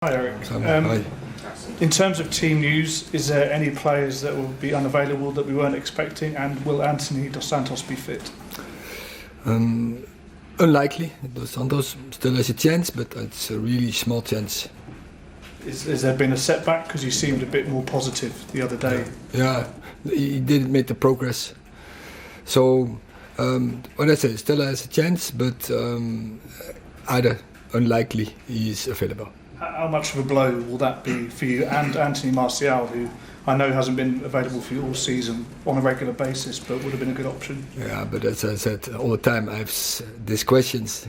Hi Erik. Hi. In terms of team news, is there any players that will be unavailable that we weren't expecting, and will Anthony Dos Santos be fit? Unlikely. Dos Santos still has a chance, but it's a really small chance. Has there been a setback? Because you seemed a bit more positive the other day. Yeah, he didn't make the progress. So, what I say, still has a chance, but either unlikely he is available. How much of a blow will that be for you and Anthony Martial, who I know hasn't been available for you all season on a regular basis, but would have been a good option? Yeah, but as I said all the time, I have these questions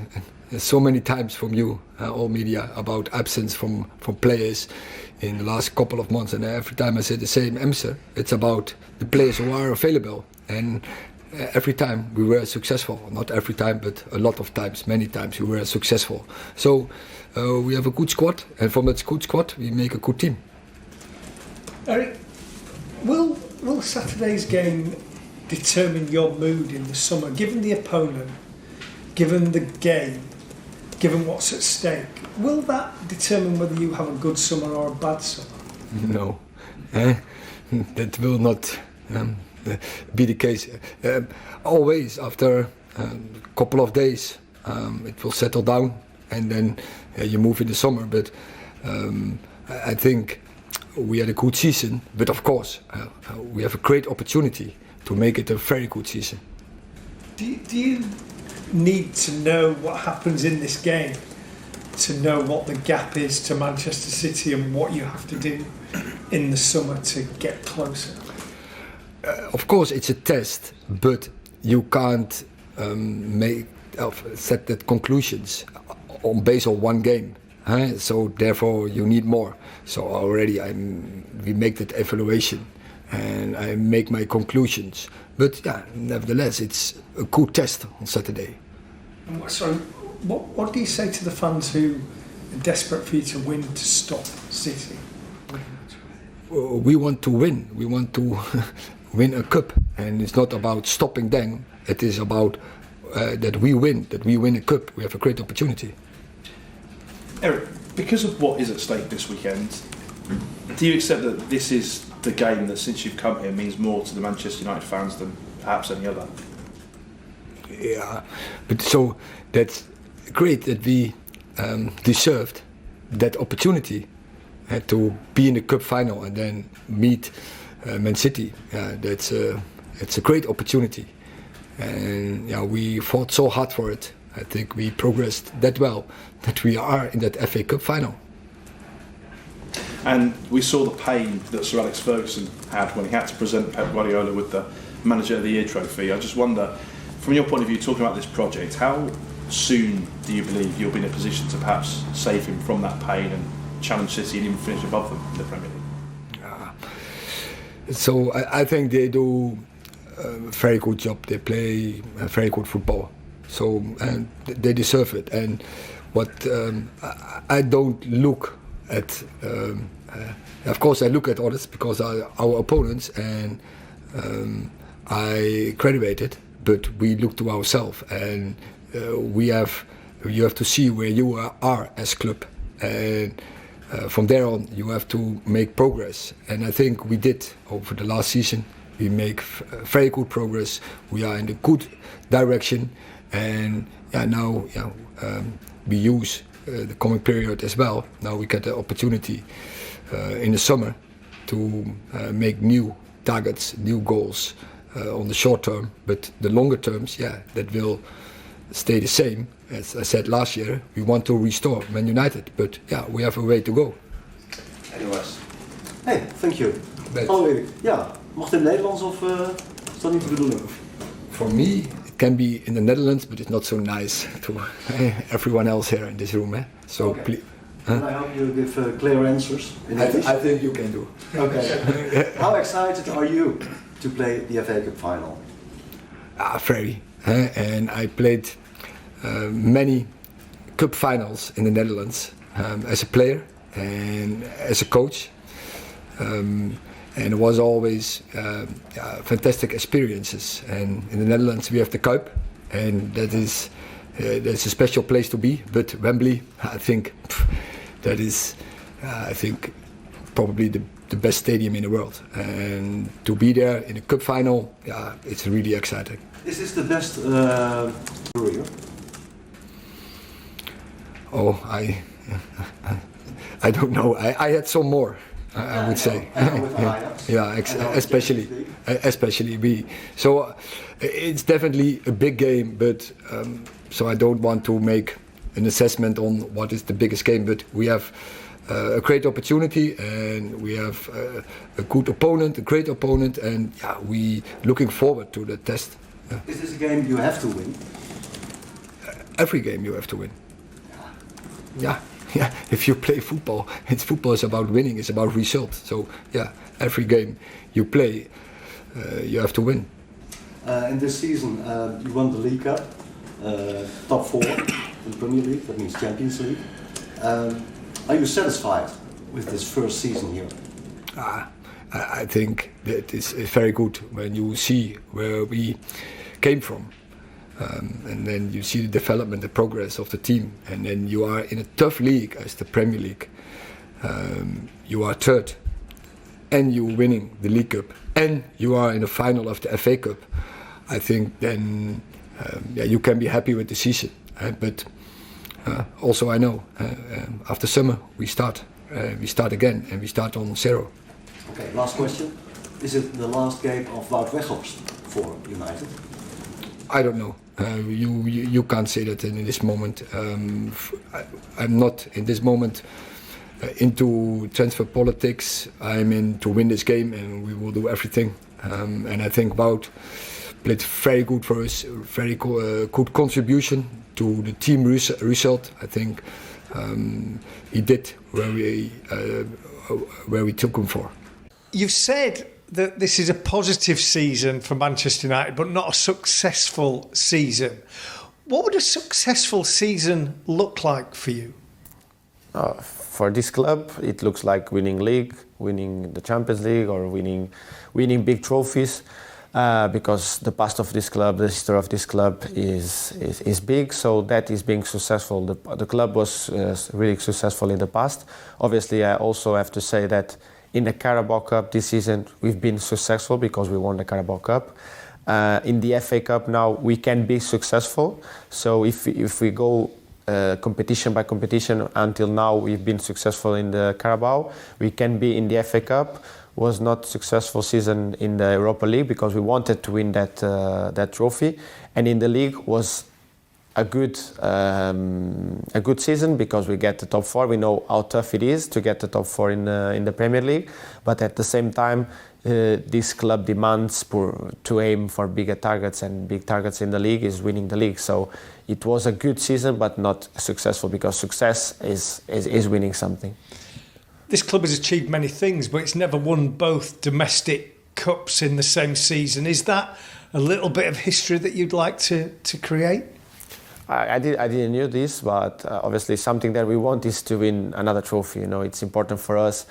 so many times from you, all media, about absence from players in the last couple of months, and every time I say the same answer. It's about the players who are available, and every time we were successful. Not every time, but a lot of times, many times we were successful. So we have a good squad, and from that good squad we make a good team. Erik, will Saturday's game determine your mood in the summer, given the opponent, given the game, given what's at stake? Will that determine whether you have a good summer or a bad summer? No, that will not be the case. Always after a couple of days it will settle down, and then you move in the summer. But I think we had a good season, but of course we have a great opportunity to make it a very good season. Do you need to know what happens in this game to know what the gap is to Manchester City and what you have to do in the summer to get closer? Of course it's a test, but you can't set that conclusions based on one game. So therefore you need more. So already we make that evaluation and I make my conclusions. But yeah, nevertheless it's a good test on Saturday. So what do you say to the fans who are desperate for you to win to stop City? We want to win. We want to win a cup, and it's not about stopping them. It is about that we win a cup. We have a great opportunity. Erik, because of what is at stake this weekend, do you accept that this is the game that, since you've come here, means more to the Manchester United fans than perhaps any other? Yeah, but so that's great that we deserved that opportunity to be in the cup final and then meet Man City. It's a great opportunity, and yeah, we fought so hard for it. I think we progressed that well that we are in that FA Cup final. And we saw the pain that Sir Alex Ferguson had when he had to present Pep Guardiola with the Manager of the Year trophy. I just wonder, from your point of view, talking about this project, how soon do you believe you'll be in a position to perhaps save him from that pain and challenge City and even finish above them in the Premier League? So I think they do a very good job. They play very good football. So and they deserve it. And what I don't look at, of course I look at others because our opponents, and I graduate it. But we look to ourselves, and you have to see where you are as club, and from there on you have to make progress. And I think we did over the last season. We make very good progress. We are in the good direction, and now we use the coming period as well. Now we get the opportunity in the summer to make new targets, new goals. On the short term, but the longer terms, that will stay the same. As I said last year, we want to restore Man United, but we have a way to go. Anyways. Hey, thank you. But hallo Erik. Ja, mag het in het Nederlands of is dat niet de bedoeling? for me, it can be in the Netherlands, but it's not so nice to everyone else here in this room. So Okay. please. Can I help you give clear answers in English? I think you can do. Okay. How excited are you to play the FA Cup final? Very. And I played many cup finals in the Netherlands as a player and as a coach. And it was always fantastic experiences. And in the Netherlands we have the Kuip, and that's a special place to be. But Wembley, I think that is I think probably the best stadium in the world, and to be there in a cup final, yeah, it's really exciting. Is this the best career? Oh, I don't know. I had some more. I would say. With Ajax. Yeah, especially we. So it's definitely a big game, but so I don't want to make an assessment on what is the biggest game. But we have a great opportunity, and we have a good opponent, a great opponent, and yeah, we looking forward to the test. Is this a game you have to win? Every game you have to win. Yeah. Yeah, if you play football, football is about winning, it's about result. So yeah, every game you play, you have to win. In this season, you won the League Cup, top 4 in the Premier League, that means Champions League. Are you satisfied with this first season here? I think that it's very good when you see where we came from. And then you see the development, the progress of the team, and then you are in a tough league as the Premier League. You are third, and you're winning the League Cup, and you are in the final of the FA Cup. I think then you can be happy with the season. But also I know after summer we start again, and we start on zero. Okay, last question. Is it the last game of Wout Weghorst for United? I don't know. You can't say that in this moment. I'm not in this moment into transfer politics. I'm in to win this game, and we will do everything. And I think Wout played very good for us, very good contribution to the team result. I think he did where we took him for. You've said that this is a positive season for Manchester United, but not a successful season. What would a successful season look like for you? For this club, it looks like winning league, winning the Champions League, or winning big trophies. Because the past of this club, the history of this club is big, so that is being successful. The club was really successful in the past. Obviously, I also have to say that in the Carabao Cup this season, we've been successful because we won the Carabao Cup. In the FA Cup now, we can be successful. So if we go competition by competition, until now we've been successful in the Carabao, we can be in the FA Cup. Was not successful season in the Europa League because we wanted to win that trophy, and in the league was a good season because we get the top 4. We know how tough it is to get the top 4 in the Premier League, but at the same time, this club demands to aim for bigger targets, and big targets in the league is winning the league. So it was a good season, but not successful because success is winning something. This club has achieved many things, but it's never won both domestic cups in the same season. Is that a little bit of history that you'd like to create? I didn't know this, but obviously something that we want is to win another trophy. You know, it's important for us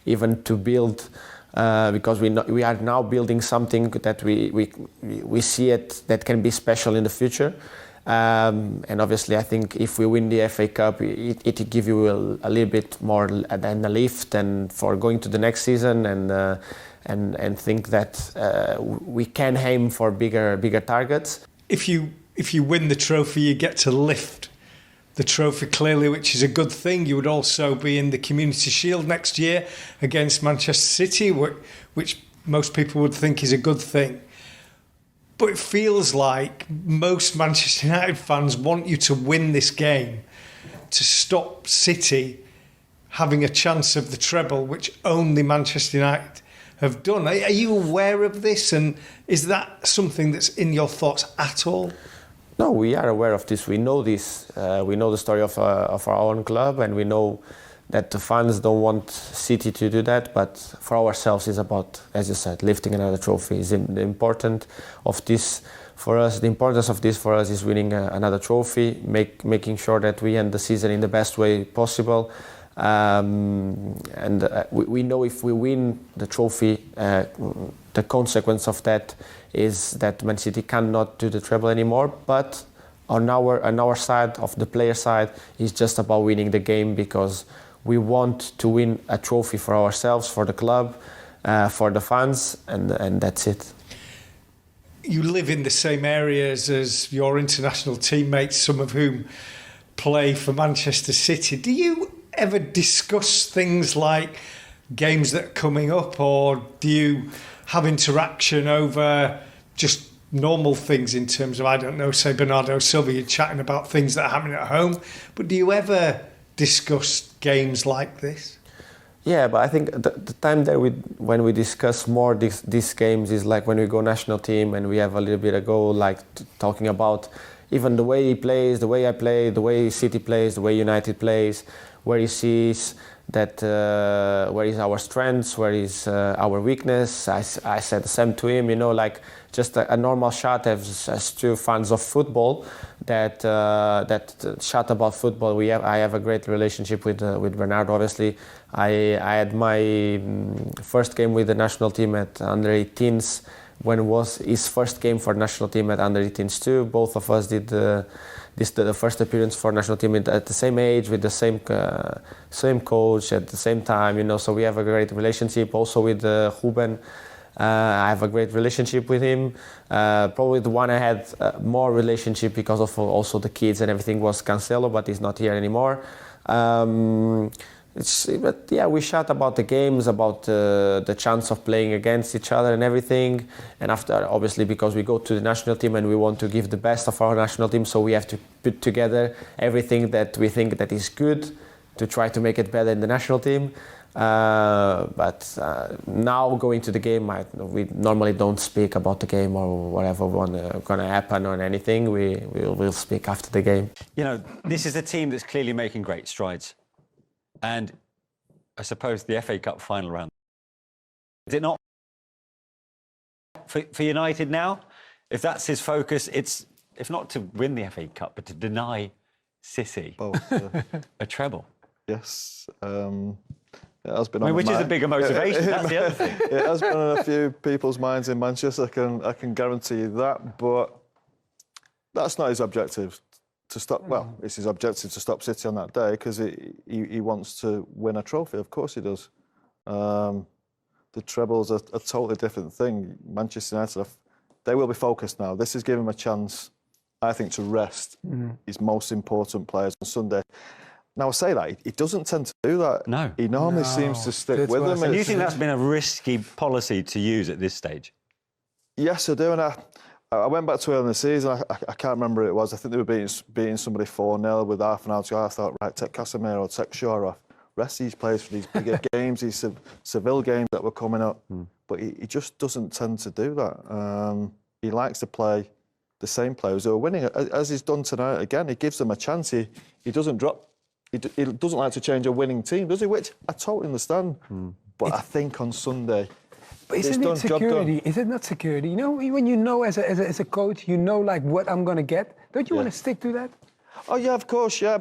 even to build, because we are now building something that we see it that can be special in the future. And obviously, I think if we win the FA Cup, it gives you a little bit more than a lift, and for going to the next season, and think that we can aim for bigger targets. If you win the trophy, you get to lift the trophy clearly, which is a good thing. You would also be in the Community Shield next year against Manchester City, which most people would think is a good thing. But it feels like most Manchester United fans want you to win this game to stop City having a chance of the treble, which only Manchester United have done. Are you aware of this, and is that something that's in your thoughts at all? No, we are aware of this. We know this. We know the story of our own club, and we know that the fans don't want City to do that, but for ourselves it's about, as you said, lifting another trophy. The importance of this for us is winning another trophy, making sure that we end the season in the best way possible. We know if we win the trophy, the consequence of that is that Man City cannot do the treble anymore. But on our side, of the player side, it's just about winning the game, because We want to win a trophy for ourselves, for the club, for the fans, and that's it. You live in the same areas as your international teammates, some of whom play for Manchester City. Do you ever discuss things like games that are coming up, or do you have interaction over just normal things in terms of, I don't know, say Bernardo Silva, you're chatting about things that are happening at home, but do you ever discuss games like this? Yeah, but I think the time that when we discuss more these games is like when we go national team and we have a little bit ago, like talking about even the way he plays, the way I play, the way City plays, the way United plays, where he sees that where is our strengths, where is our weakness. I said the same to him, like just a normal chat as two fans of football that chat about football. I have a great relationship with Bernardo. Obviously, I had my first game with the national team at under 18s when it was his first game for national team at under 18s too. Both of us did the first appearance for national team at the same age with the same coach at the same time. So we have a great relationship. Also with Ruben, I have a great relationship with him. Probably the one I had more relationship because of also the kids and everything was Cancelo, but he's not here anymore. But yeah, we chat about the games, about the chance of playing against each other and everything. And after, obviously, because we go to the national team and we want to give the best of our national team, so we have to put together everything that we think that is good to try to make it better in the national team. But now going to the game, we normally don't speak about the game or whatever going to happen or anything. We'll speak after the game. This is a team that's clearly making great strides. And I suppose the FA Cup final round. Is it not for United now? If that's his focus, it's if not to win the FA Cup, but to deny City a treble. Yes. It has been which is a bigger motivation. That's the other thing. It has been on a few people's minds in Manchester. I can guarantee you that. But that's not his objective. To stop, well, it's his objective to stop City on that day because he wants to win a trophy. Of course he does. The treble's a totally different thing. Manchester United, they will be focused now. This has given him a chance, I think, to rest his most important players on Sunday. Now, I say that, he doesn't tend to do that. No. He normally seems to stick with them. And do you think that's been a risky policy to use at this stage? Yes, I do. And I went back to early in the season. I can't remember who it was. I think they were beating somebody 4-0 with half an hour to go. I thought, right, take Casemiro, take Shaw off. Rest these players for these bigger games, these Seville games that were coming up. But he just doesn't tend to do that. He likes to play the same players who are winning. As he's done tonight again, he gives them a chance. He doesn't drop. He doesn't like to change a winning team, does he? Which I totally understand. But I think on Sunday... But isn't it security? Is it not security? When as a coach, like what I'm going to get. Don't you want to stick to that? Oh, yeah, of course, yeah.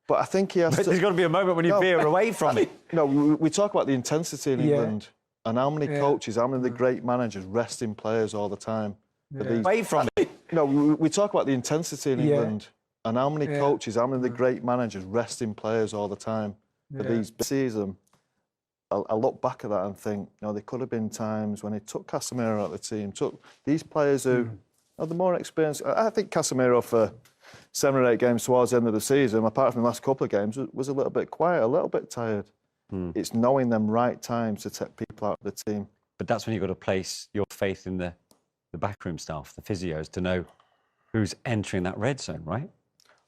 But I think he has to... There's got to be a moment when you veer away from it. No, we talk about the intensity in England and how many coaches, how many of the great managers resting players all the time. Away from it. No, we talk about the intensity in England and how many coaches, how many of the great managers resting players all the time for these seasons. I look back at that and think, there could have been times when he took Casemiro out of the team, took these players who are the more experienced. I think Casemiro for 7 or 8 games towards the end of the season, apart from the last couple of games, was a little bit quiet, a little bit tired. It's knowing them right times to take people out of the team. But that's when you've got to place your faith in the backroom staff, the physios, to know who's entering that red zone, right?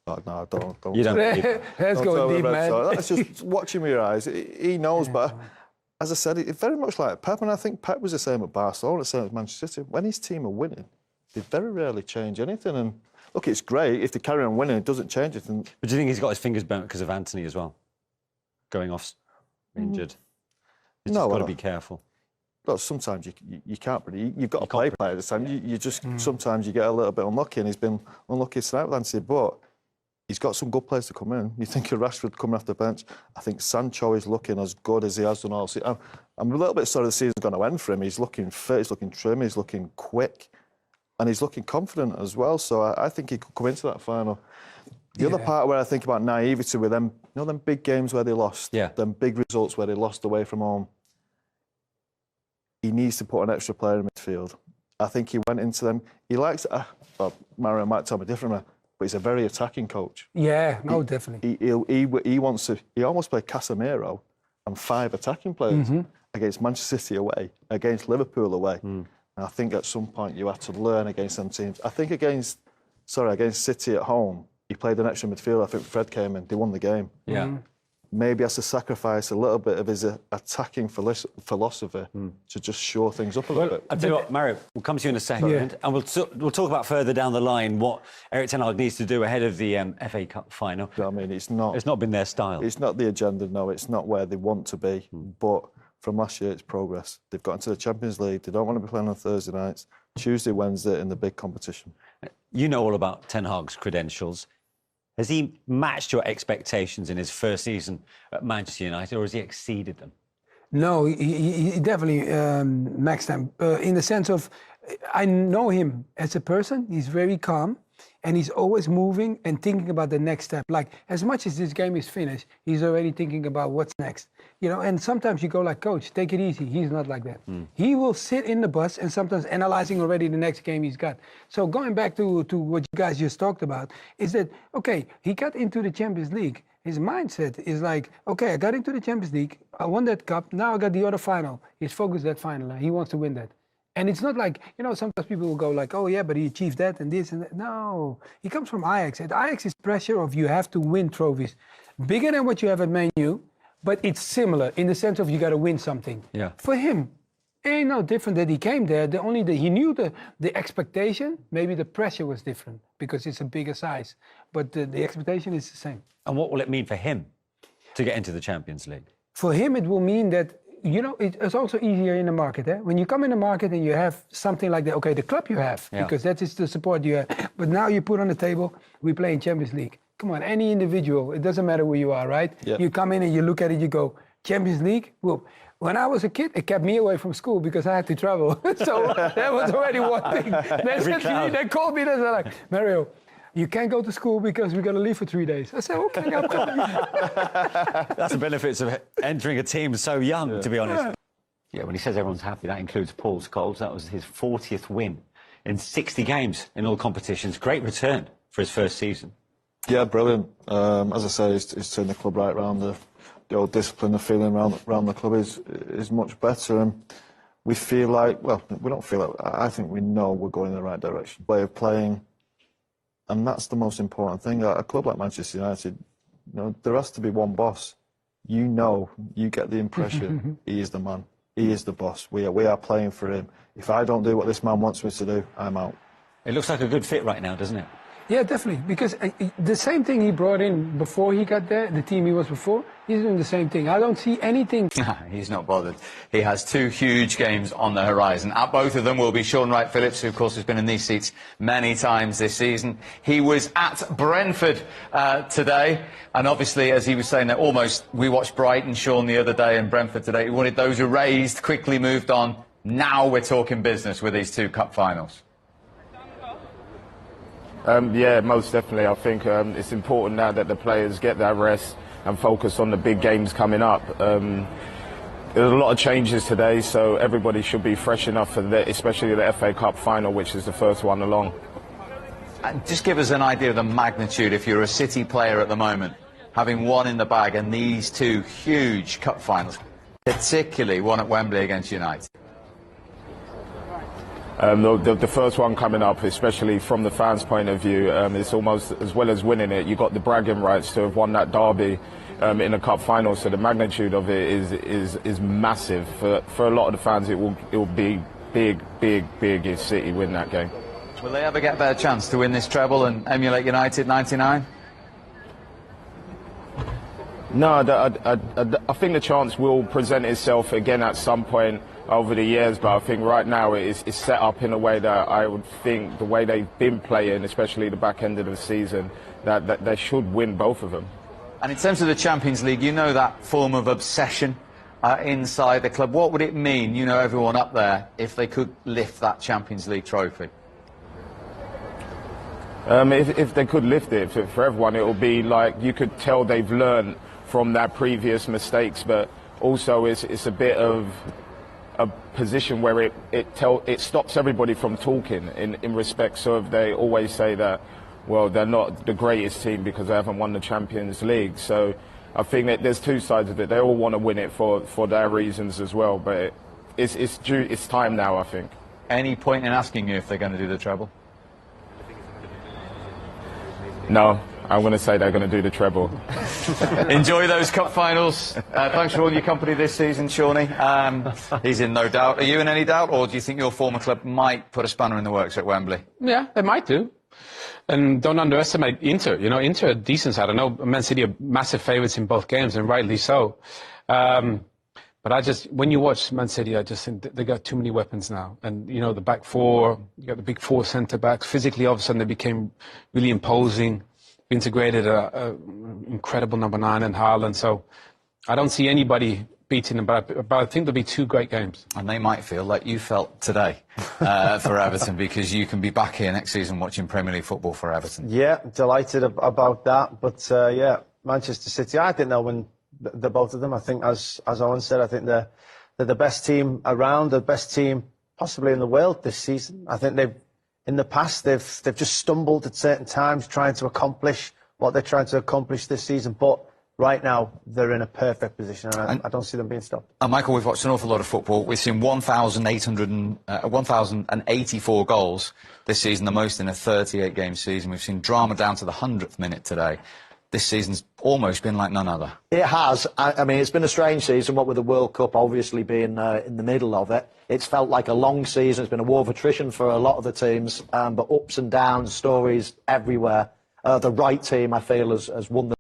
Oh, no, don't. You don't. Let's go deep, man. That's just watching with your eyes. He knows, but as I said, it's very much like Pep, and I think Pep was the same at Barcelona, the same at Manchester City. When his team are winning, they very rarely change anything. And look, it's great if they carry on winning; it doesn't change it. But do you think he's got his fingers burnt because of Anthony as well, going off injured? He's just got to be careful. Well, sometimes you can't really. You've got to play at the time. You just sometimes you get a little bit unlucky, and he's been unlucky tonight with Anthony, but he's got some good players to come in. You think of Rashford coming off the bench. I think Sancho is looking as good as he has done all season. I'm a little bit sorry the season's going to end for him. He's looking fit, he's looking trim, he's looking quick, and he's looking confident as well. So I think he could come into that final. The other part where I think about naivety with them, you know, them big games where they lost, them big results where they lost away from home. He needs to put an extra player in midfield. I think he went into them. He likes. Well, Mario might tell me differently, but he's a very attacking coach. Yeah, no, definitely. He wants to. He almost played Casemiro and 5 attacking players against Manchester City away, against Liverpool away. And I think at some point you have to learn against them teams. I think against City at home, he played an extra midfielder. I think Fred came in. They won the game. Yeah. Maybe has to sacrifice a little bit of his attacking philosophy to just shore things up a little bit. I'll tell you what, Mario, we'll come to you in a second, and we'll talk about further down the line what Erik ten Hag needs to do ahead of the FA Cup final. I mean, it's not been their style. It's not the agenda, no. It's not where they want to be. But from last year, it's progress. They've got into the Champions League. They don't want to be playing on Thursday nights. Tuesday, Wednesday in the big competition. You know all about Ten Hag's credentials. Has he matched your expectations in his first season at Manchester United, or has he exceeded them? No, he definitely maxed them. In the sense of, I know him as a person. He's very calm, and he's always moving and thinking about the next step. Like, as much as this game is finished, he's already thinking about what's next. You know, and sometimes you go like, coach, take it easy. He's not like that. He will sit in the bus and sometimes analyzing already the next game he's got. So going back to what you guys just talked about, is that, okay, he got into the Champions League. His mindset is like, okay, I got into the Champions League. I won that cup. Now I got the other final. He's focused that final. He wants to win that. And it's not like, you know, sometimes people will go like, oh yeah, but he achieved that and this and that. No, he comes from Ajax. At Ajax is pressure of you have to win trophies. Bigger than what you have at Man U, but it's similar in the sense of you got to win something. Yeah. For him, it ain't no different that he came there. He knew the expectation, maybe the pressure was different because it's a bigger size, but the expectation is the same. And what will it mean for him to get into the Champions League? For him, it will mean that, you know, it's also easier in the market. When you come in the market and you have something like that, okay, the club you have, because that is the support you have. But now you put on the table, we play in Champions League. Come on, any individual, it doesn't matter who you are, right? Yep. You come in and you look at it, you go, Champions League? Well, when I was a kid, it kept me away from school because I had to travel. So that was already one thing. They called me and they're like, Mario, you can't go to school because we're going to leave for 3 days. I said, okay, I'm coming. That's the benefits of entering a team so young, to be honest. Yeah, when he says everyone's happy, that includes Paul Scholes. That was his 40th win in 60 games in all competitions. Great return for his first season. Yeah, brilliant. As I say, he's turned the club right around. The old discipline, the feeling around the club is much better. And we feel like, well, we don't feel like, I think we know we're going in the right direction. Way of playing. And that's the most important thing. A club like Manchester United, you know, there has to be one boss. You know, you get the impression he is the man. He is the boss. We are playing for him. If I don't do what this man wants me to do, I'm out. It looks like a good fit right now, doesn't it? Yeah, definitely. Because the same thing he brought in before he got there, the team he was before, he's doing the same thing. I don't see anything. He's not bothered. He has 2 huge games on the horizon. At both of them will be Sean Wright-Phillips, who, of course, has been in these seats many times this season. He was at Brentford today. And obviously, as he was saying, we watched Brighton, Sean, the other day, and Brentford today. He wanted those erased, quickly moved on. Now we're talking business with these 2 cup finals. Yeah, most definitely. I think it's important now that the players get their rest and focus on the big games coming up. There's a lot of changes today, so everybody should be fresh enough for especially the FA Cup final, which is the first one along. And just give us an idea of the magnitude, if you're a City player at the moment, having one in the bag and these 2 huge cup finals, particularly one at Wembley against United. The first one coming up, especially from the fans' point of view, it's almost, as well as winning it, you got the bragging rights to have won that derby in a cup final. So the magnitude of it is massive. For a lot of the fans, it will be big if City win that game. Will they ever get their chance to win this treble and emulate United '99? No, I think the chance will present itself again at some point over the years, but I think right now it's set up in a way that I would think the way they've been playing, especially the back end of the season, that they should win both of them. And in terms of the Champions League, you know that form of obsession inside the club. What would it mean, you know, everyone up there, if they could lift that Champions League trophy? If they could lift it for everyone, it will be like you could tell they've learned from their previous mistakes, but also it's a bit of a position where it stops everybody from talking in respect of they always say that, well, they're not the greatest team because they haven't won the Champions League. So I think that there's two sides of it. They all want to win it for their reasons as well, but it's time now, I think. Any point in asking you if they're going to do the treble? No, I'm going to say they're going to do the treble. Enjoy those cup finals. Thanks for all your company this season, Shawnee. He's in no doubt. Are you in any doubt, or do you think your former club might put a spanner in the works at Wembley? Yeah, they might do. And don't underestimate Inter. You know, Inter are decent side. I know Man City are massive favourites in both games, and rightly so. But when you watch Man City, I just think they got too many weapons now. And, you know, the back four, you got the big four centre-backs. Physically, all of a sudden, they became really imposing, integrated an incredible number 9 in Haaland. So I don't see anybody beating them, but I think there'll be 2 great games. And they might feel like you felt today for Everton, because you can be back here next season watching Premier League football for Everton. Yeah, delighted about that. But, yeah, Manchester City, I didn't know when the both of them. I think, as Owen said, I think they're the best team around, the best team possibly in the world this season. I think in the past, they've just stumbled at certain times trying to accomplish what they're trying to accomplish this season. But right now, they're in a perfect position, and I don't see them being stopped. And Michael, we've watched an awful lot of football. We've seen 1,084 goals this season, the most in a 38-game season. We've seen drama down to the 100th minute today. This season's almost been like none other. It has. I mean, it's been a strange season, what with the World Cup obviously being in the middle of it. It's felt like a long season. It's been a war of attrition for a lot of the teams, but ups and downs, stories everywhere. The right team, I feel, has won the